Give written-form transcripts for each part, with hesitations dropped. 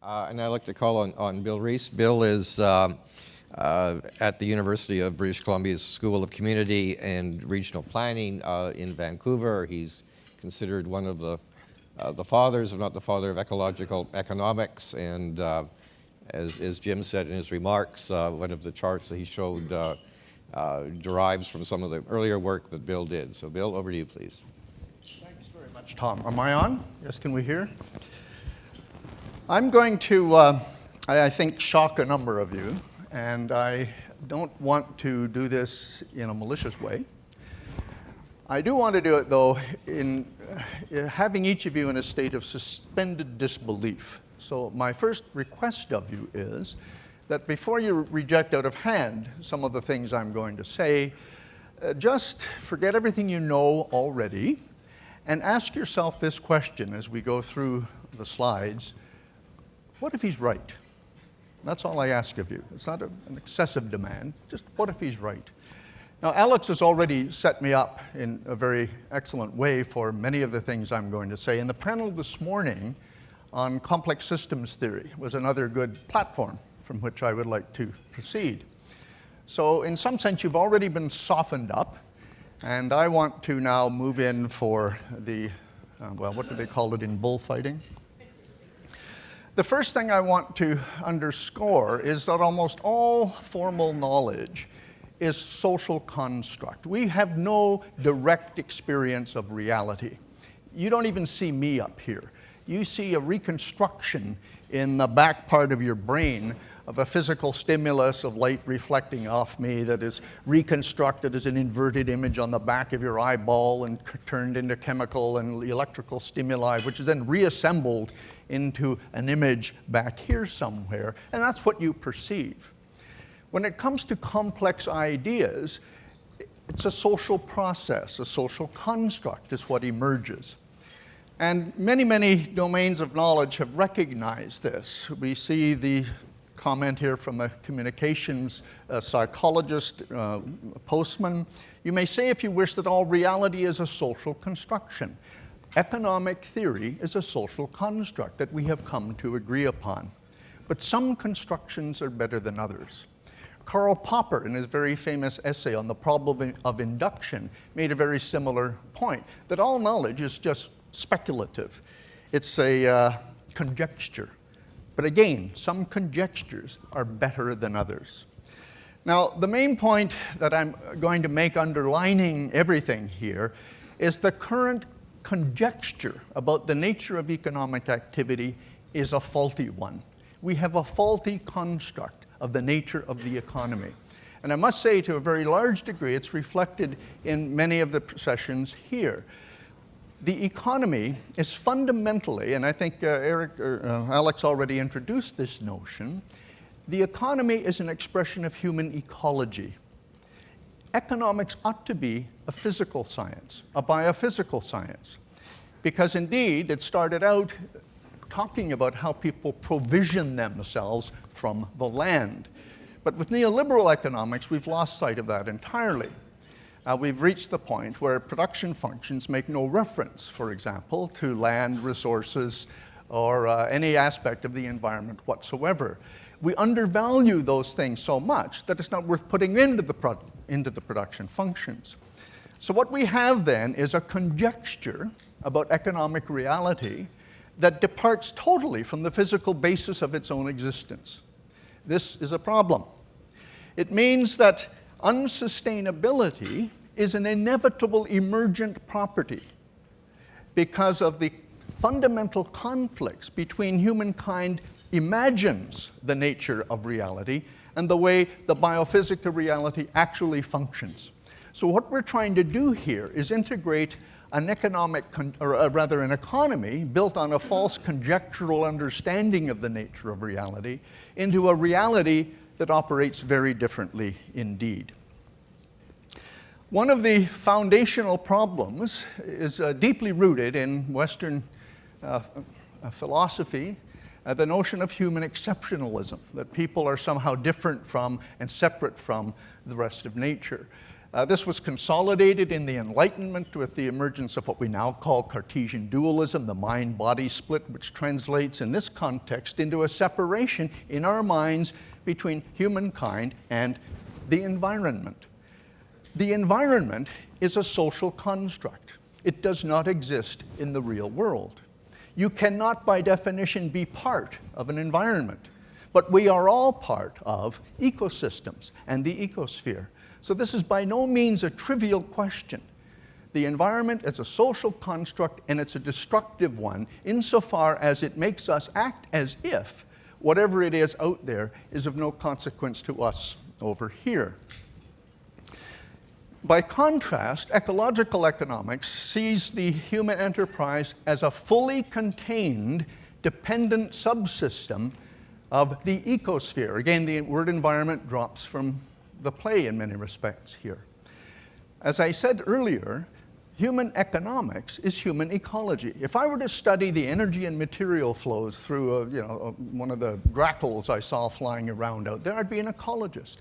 And I'd like to call on Bill Rees. Bill is at the University of British Columbia's School of Community and Regional Planning in Vancouver. He's considered one of the fathers, if not the father, of ecological economics. And as Jim said in his remarks, one of the charts that he showed derives from some of the earlier work that Bill did. So Bill, over to you, please. Thanks very much, Tom. Am I on? Yes, can we hear? I'm going to, I think, shock a number of you, and I don't want to do this in a malicious way. I do want to do it, though, in having each of you in a state of suspended disbelief. So my first request of you is that before you reject out of hand some of the things I'm going to say, just forget everything you know already and ask yourself this question as we go through the slides. What if he's right? That's all I ask of you. It's not an excessive demand, just what if he's right? Now, Alex has already set me up in a very excellent way for many of the things I'm going to say. And the panel this morning on complex systems theory was another good platform from which I would like to proceed. So in some sense, you've already been softened up, and I want to now move in for the, well, what do they call it in bullfighting? The first thing I want to underscore is that almost all formal knowledge is social construct. We have no direct experience of reality. You don't even see me up here. You see a reconstruction in the back part of your brain of a physical stimulus of light reflecting off me that is reconstructed as an inverted image on the back of your eyeball and turned into chemical and electrical stimuli, which is then reassembled into an image back here somewhere, and that's what you perceive. When it comes to complex ideas, it's a social process, a social construct is what emerges. And many, many domains of knowledge have recognized this. We see the comment here from a communications psychologist, Postman. You may say, if you wish, that all reality is a social construction. Economic theory is a social construct that we have come to agree upon. But some constructions are better than others. Karl Popper, in his very famous essay on the problem of induction, made a very similar point, that all knowledge is just speculative. It's a conjecture. But again, some conjectures are better than others. Now, the main point that I'm going to make underlining everything here is the current conjecture about the nature of economic activity is a faulty one. We have a faulty construct of the nature of the economy. And I must say, to a very large degree, it's reflected in many of the sessions here. The economy is fundamentally, and I think Alex already introduced this notion, the economy is an expression of human ecology. Economics ought to be a physical science, a biophysical science, because indeed it started out talking about how people provision themselves from the land. But with neoliberal economics, we've lost sight of that entirely. We've reached the point where production functions make no reference, for example, to land resources or any aspect of the environment whatsoever. We undervalue those things so much that it's not worth putting into the production functions. So what we have then is a conjecture about economic reality that departs totally from the physical basis of its own existence. This is a problem. It means that unsustainability is an inevitable emergent property because of the fundamental conflicts between humankind imagines the nature of reality and the way the biophysical reality actually functions. So what we're trying to do here is integrate an an economy built on a false conjectural understanding of the nature of reality into a reality that operates very differently indeed. One of the foundational problems is deeply rooted in Western philosophy, the notion of human exceptionalism, that people are somehow different from and separate from the rest of nature. This was consolidated in the Enlightenment with the emergence of what we now call Cartesian Dualism, the mind-body split, which translates in this context into a separation in our minds between humankind and the environment. The environment is a social construct. It does not exist in the real world. You cannot, by definition, be part of an environment, but we are all part of ecosystems and the ecosphere. So this is by no means a trivial question. The environment is a social construct, and it's a destructive one insofar as it makes us act as if whatever it is out there is of no consequence to us over here. By contrast, ecological economics sees the human enterprise as a fully contained, dependent subsystem of the ecosphere. Again, the word environment drops from the play in many respects here. As I said earlier, human economics is human ecology. If I were to study the energy and material flows through one of the grackles I saw flying around out there, I'd be an ecologist.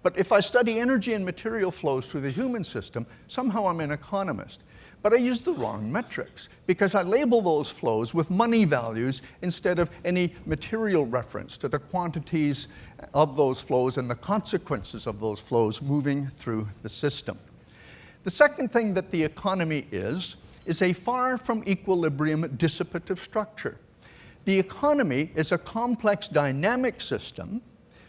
But if I study energy and material flows through the human system, somehow I'm an economist. But I use the wrong metrics because I label those flows with money values instead of any material reference to the quantities of those flows and the consequences of those flows moving through the system. The second thing that the economy is a far from equilibrium dissipative structure. The economy is a complex dynamic system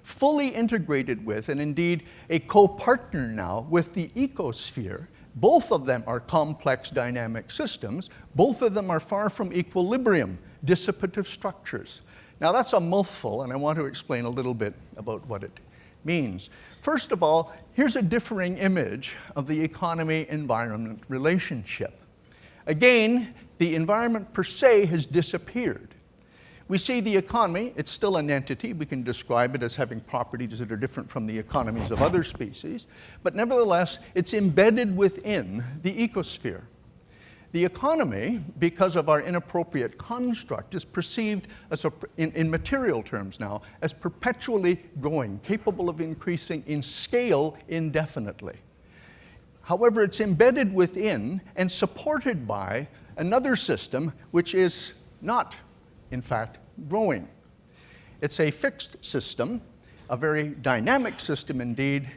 fully integrated with, and indeed a co-partner now with the ecosphere. Both of them are complex dynamic systems. Both of them are far from equilibrium, dissipative structures. Now that's a mouthful, and I want to explain a little bit about what it means. First of all, here's a differing image of the economy-environment relationship. Again, the environment per se has disappeared. We see the economy, it's still an entity. We can describe it as having properties that are different from the economies of other species, but nevertheless, it's embedded within the ecosphere. The economy, because of our inappropriate construct, is perceived as in material terms now as perpetually growing, capable of increasing in scale indefinitely. However, it's embedded within and supported by another system which is not, in fact, growing. It's a fixed system, a very dynamic system indeed,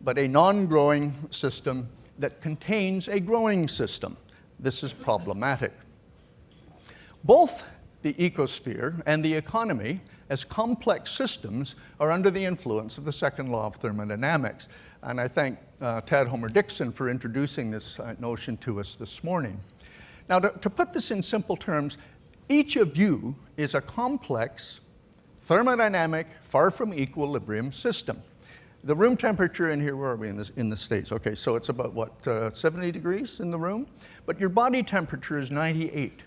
but a non-growing system that contains a growing system. This is problematic. Both the ecosphere and the economy, as complex systems, are under the influence of the second law of thermodynamics. And I thank Tad Homer-Dixon for introducing this notion to us this morning. Now, to put this in simple terms, each of you is a complex, thermodynamic, far from equilibrium system. The room temperature in here, where are we in the States? Okay, so it's about, what, 70 degrees in the room? But your body temperature is 98.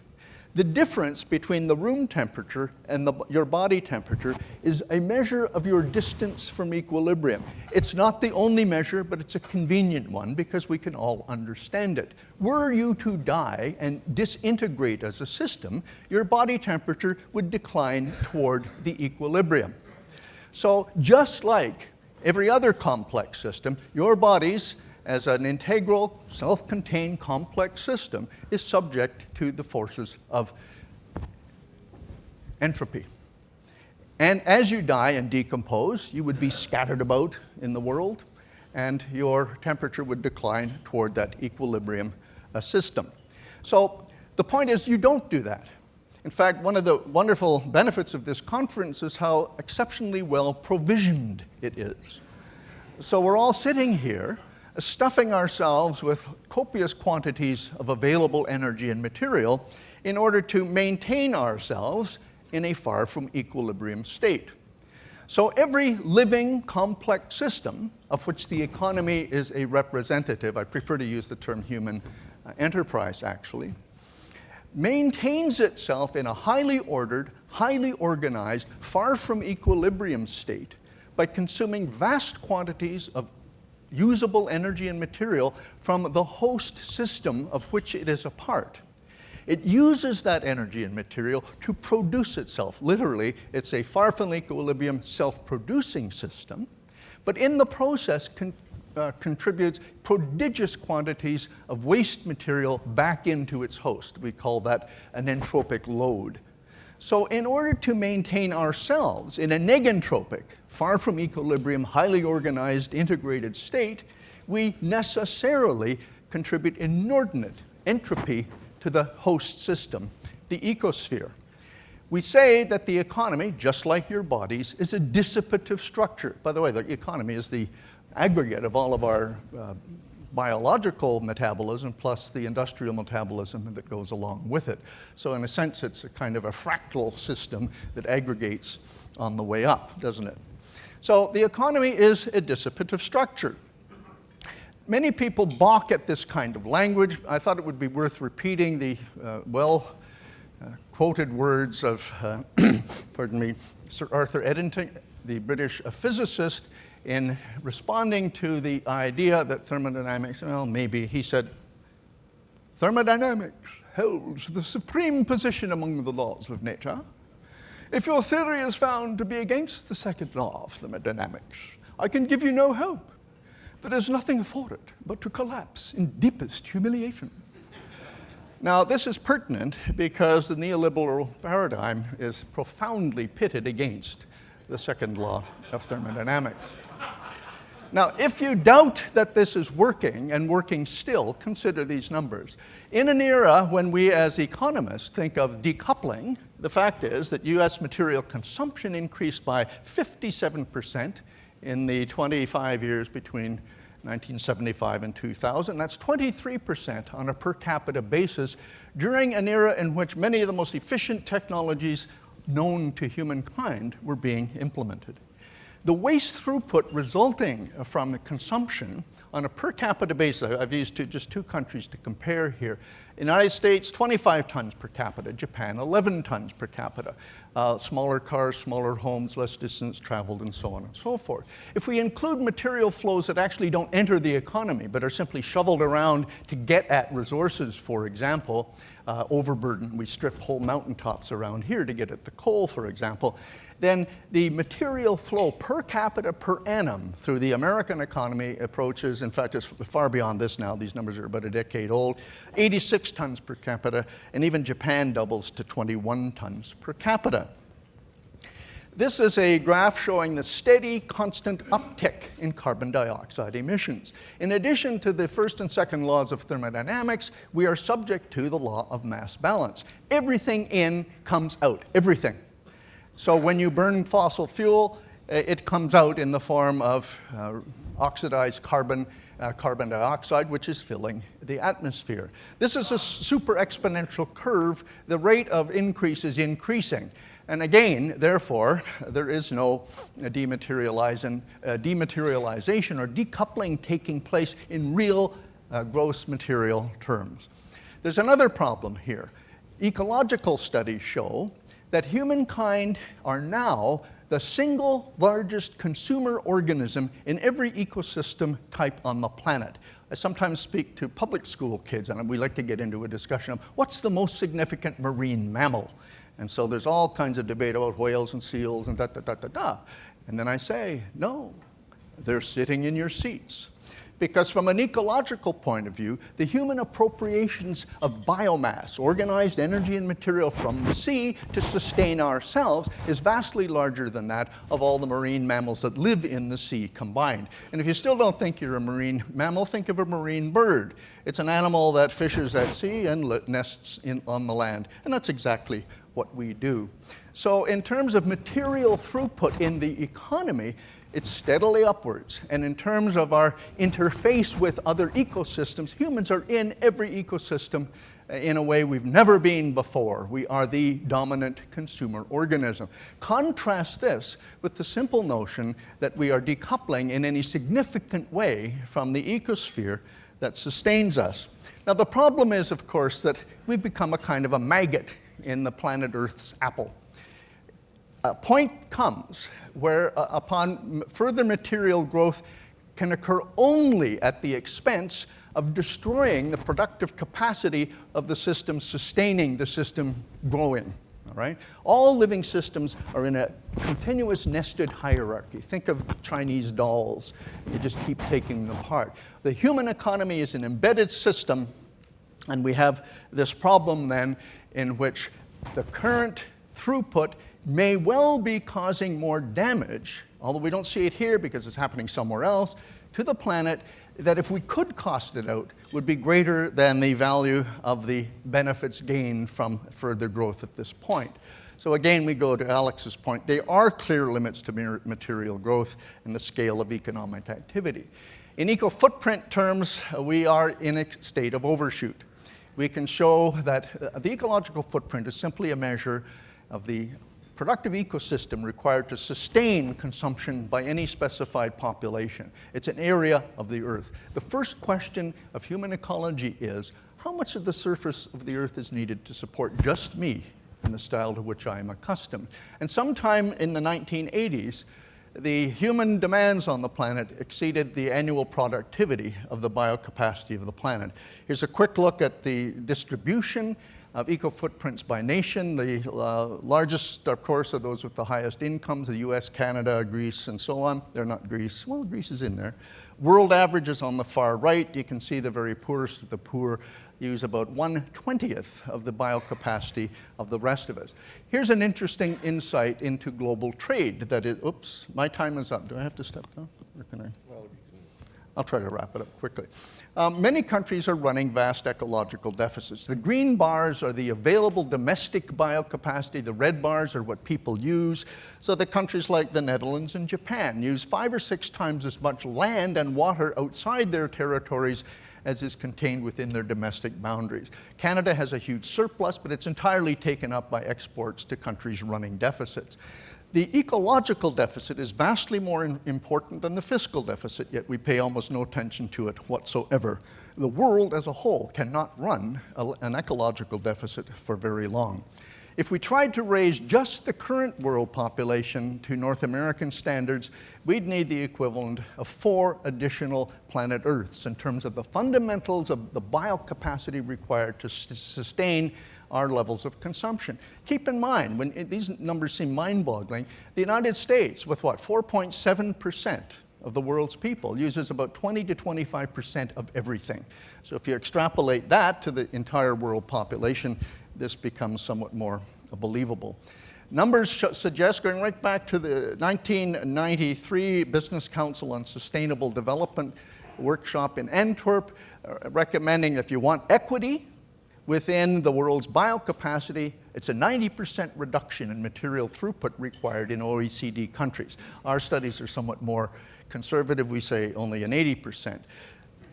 The difference between the room temperature and your body temperature is a measure of your distance from equilibrium. It's not the only measure, but it's a convenient one because we can all understand it. Were you to die and disintegrate as a system, your body temperature would decline toward the equilibrium. So just like every other complex system, your body's, as an integral, self-contained complex system, is subject to the forces of entropy. And as you die and decompose, you would be scattered about in the world, and your temperature would decline toward that equilibrium system. So the point is, you don't do that. In fact, one of the wonderful benefits of this conference is how exceptionally well provisioned it is. So we're all sitting here, stuffing ourselves with copious quantities of available energy and material in order to maintain ourselves in a far from equilibrium state. So every living complex system, of which the economy is a representative, I prefer to use the term human enterprise actually, maintains itself in a highly ordered, highly organized, far from equilibrium state by consuming vast quantities of usable energy and material from the host system of which it is a part. It uses that energy and material to produce itself. Literally, it's a far from equilibrium self-producing system, but in the process contributes prodigious quantities of waste material back into its host. We call that an entropic load. So in order to maintain ourselves in a negentropic, far from equilibrium, highly organized, integrated state, we necessarily contribute inordinate entropy to the host system, the ecosphere. We say that the economy, just like your bodies, is a dissipative structure. By the way, the economy is the aggregate of all of our biological metabolism plus the industrial metabolism that goes along with it. So in a sense, it's a kind of a fractal system that aggregates on the way up, doesn't it? So the economy is a dissipative structure. Many people balk at this kind of language. I thought it would be worth repeating the quoted words of, pardon me, Sir Arthur Eddington, the British physicist, in responding to the idea that thermodynamics, well, maybe, he said, thermodynamics holds the supreme position among the laws of nature. If your theory is found to be against the second law of thermodynamics, I can give you no hope. There is nothing for it but to collapse in deepest humiliation. Now, this is pertinent because the neoliberal paradigm is profoundly pitted against the second law of thermodynamics. Now, if you doubt that this is working, and working still, consider these numbers. In an era when we as economists think of decoupling, the fact is that US material consumption increased by 57% in the 25 years between 1975 and 2000. That's 23% on a per capita basis during an era in which many of the most efficient technologies known to humankind were being implemented. The waste throughput resulting from the consumption on a per capita basis, I've used just two countries to compare here. United States, 25 tons per capita. Japan, 11 tons per capita. Smaller cars, smaller homes, less distance traveled, and so on and so forth. If we include material flows that actually don't enter the economy, but are simply shoveled around to get at resources, for example, overburden, we strip whole mountaintops around here to get at the coal, for example, then the material flow per capita per annum through the American economy approaches, in fact, it's far beyond this now, these numbers are about a decade old, 86 tons per capita, and even Japan doubles to 21 tons per capita. This is a graph showing the steady, constant uptick in carbon dioxide emissions. In addition to the first and second laws of thermodynamics, we are subject to the law of mass balance. Everything in comes out, everything. So when you burn fossil fuel, it comes out in the form of oxidized carbon dioxide, which is filling the atmosphere. This is a super exponential curve. The rate of increase is increasing. And again, therefore, there is no dematerialization or decoupling taking place in real gross material terms. There's another problem here. Ecological studies show that humankind are now the single largest consumer organism in every ecosystem type on the planet. I sometimes speak to public school kids, and we like to get into a discussion of what's the most significant marine mammal? And so there's all kinds of debate about whales and seals and da-da-da-da-da. And then I say, no, they're sitting in your seats. Because from an ecological point of view, the human appropriations of biomass, organized energy and material from the sea to sustain ourselves is vastly larger than that of all the marine mammals that live in the sea combined. And if you still don't think you're a marine mammal, think of a marine bird. It's an animal that fishes at sea and nests on the land. And that's exactly what we do. So in terms of material throughput in the economy, it's steadily upwards. And in terms of our interface with other ecosystems, humans are in every ecosystem in a way we've never been before. We are the dominant consumer organism. Contrast this with the simple notion that we are decoupling in any significant way from the ecosphere that sustains us. Now, the problem is, of course, that we've become a kind of a maggot in the planet Earth's apple. A point comes where upon further material growth can occur only at the expense of destroying the productive capacity of the system, sustaining the system growing. All right? All living systems are in a continuous nested hierarchy. Think of Chinese dolls. You just keep taking them apart. The human economy is an embedded system, and we have this problem then in which the current throughput may well be causing more damage, although we don't see it here because it's happening somewhere else, to the planet, that if we could cost it out, would be greater than the value of the benefits gained from further growth at this point. So again, we go to Alex's point. There are clear limits to material growth and the scale of economic activity. In eco-footprint terms, we are in a state of overshoot. We can show that the ecological footprint is simply a measure of the productive ecosystem required to sustain consumption by any specified population. It's an area of the Earth. The first question of human ecology is, how much of the surface of the Earth is needed to support just me in the style to which I am accustomed? And sometime in the 1980s, the human demands on the planet exceeded the annual productivity of the biocapacity of the planet. Here's a quick look at the distribution of eco-footprints by nation. The largest, of course, are those with the highest incomes, the US, Canada, Greece, and so on. They're not Greece. Well, Greece is in there. World averages on the far right. You can see the very poorest of the poor use about 1/20th of the biocapacity of the rest of us. Here's an interesting insight into global trade that is, oops, my time is up. Do I have to step down? Or can I? I'll try to wrap it up quickly. Many countries are running vast ecological deficits. The green bars are the available domestic biocapacity. The red bars are what people use. So the countries like the Netherlands and Japan use 5 or 6 times as much land and water outside their territories as is contained within their domestic boundaries. Canada has a huge surplus, but it's entirely taken up by exports to countries running deficits. The ecological deficit is vastly more important than the fiscal deficit, yet we pay almost no attention to it whatsoever. The world as a whole cannot run an ecological deficit for very long. If we tried to raise just the current world population to North American standards, we'd need the equivalent of 4 additional planet Earths in terms of the fundamentals of the biocapacity required to sustain our levels of consumption. Keep in mind, when these numbers seem mind-boggling, the United States, with what, 4.7% of the world's people, uses about 20 to 25% of everything. So if you extrapolate that to the entire world population, this becomes somewhat more believable. Numbers suggest, going right back to the 1993 Business Council on Sustainable Development workshop in Antwerp, recommending if you want equity within the world's biocapacity, it's a 90% reduction in material throughput required in OECD countries. Our studies are somewhat more conservative. We say only an 80%.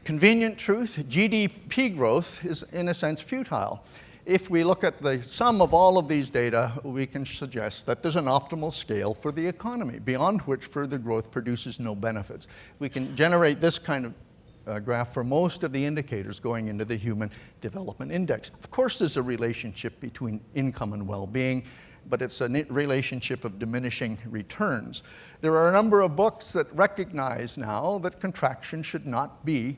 Convenient truth, GDP growth is in a sense futile. If we look at the sum of all of these data, we can suggest that there's an optimal scale for the economy, beyond which further growth produces no benefits. We can generate this kind of graph for most of the indicators going into the Human Development Index. Of course, there's a relationship between income and well-being, but it's a relationship of diminishing returns. There are a number of books that recognize now that contraction should not be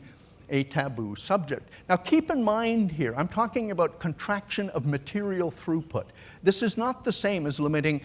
a taboo subject. Now keep in mind here, I'm talking about contraction of material throughput. This is not the same as limiting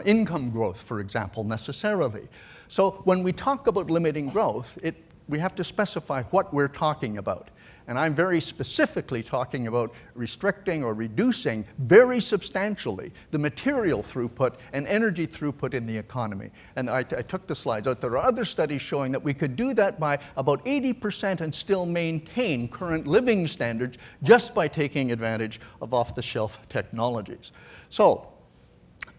income growth, for example, necessarily. So when we talk about limiting growth, we have to specify what we're talking about. And I'm very specifically talking about restricting or reducing very substantially the material throughput and energy throughput in the economy. And I took the slides out. There are other studies showing that we could do that by about 80% and still maintain current living standards just by taking advantage of off-the-shelf technologies. So,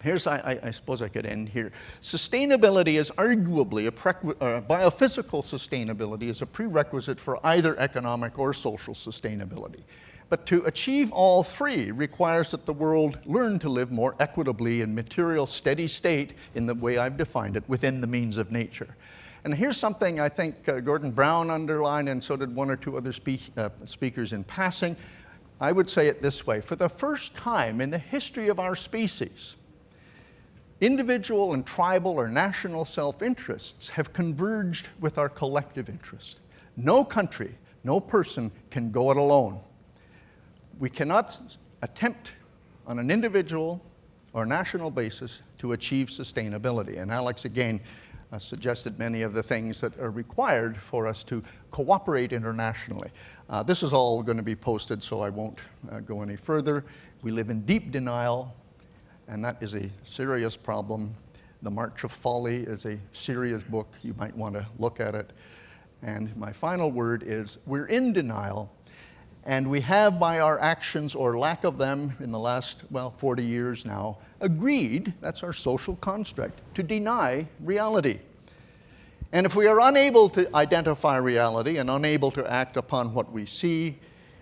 I suppose I could end here. Sustainability is arguably biophysical sustainability is a prerequisite for either economic or social sustainability. But to achieve all three requires that the world learn to live more equitably in material steady state in the way I've defined it, within the means of nature. And here's something I think Gordon Brown underlined, and so did 1 or 2 other speakers in passing. I would say it this way: for the first time in the history of our species, individual and tribal or national self-interests have converged with our collective interest. No country, no person can go it alone. We cannot attempt on an individual or national basis to achieve sustainability. And Alex, again, suggested many of the things that are required for us to cooperate internationally. This is all going to be posted, so I won't go any further. We live in deep denial, and that is a serious problem. The March of Folly is a serious book. You might want to look at it. And my final word is, we're in denial, and we have, by our actions or lack of them in the last, 40 years now, agreed, that's our social construct, to deny reality. And if we are unable to identify reality and unable to act upon what we see,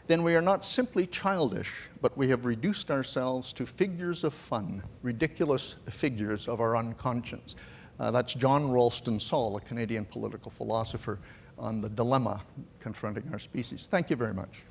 then we are not simply childish, but we have reduced ourselves to figures of fun, ridiculous figures of our unconscious. That's John Ralston Saul, a Canadian political philosopher, on the dilemma confronting our species. Thank you very much.